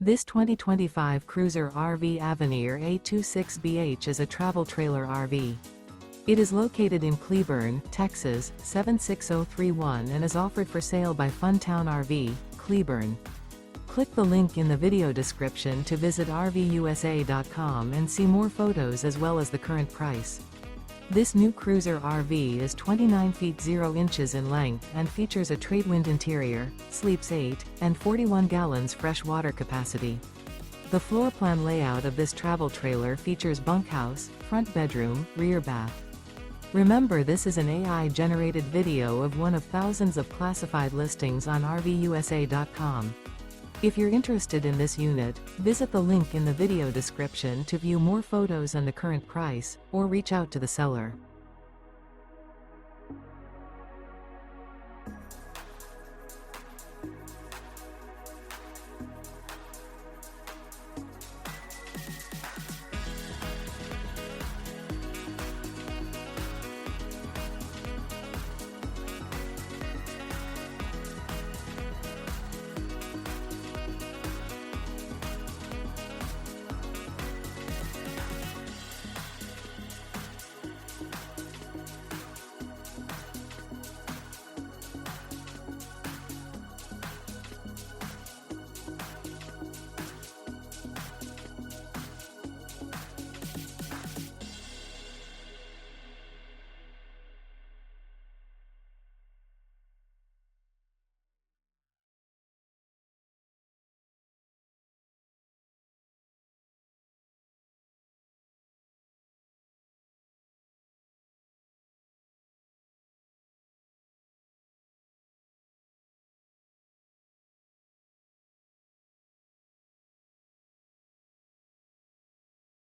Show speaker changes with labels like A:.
A: This 2025 Cruiser RV Avenir A-26BH is a travel trailer RV. It is located in Cleburne, Texas, 76031 and is offered for sale by Funtown RV, Cleburne. Click the link in the video description to visit RVUSA.com and see more photos as well as the current price. This new Cruiser RV is 29 feet 0 inches in length and features a TRADEWIND interior, sleeps 8, and 41 gallons fresh water capacity. The floor plan layout of this travel trailer features bunkhouse, front bedroom, rear bath. Remember, this is an AI-generated video of one of thousands of classified listings on RVUSA.com. If you're interested in this unit, visit the link in the video description to view more photos and the current price, or reach out to the seller.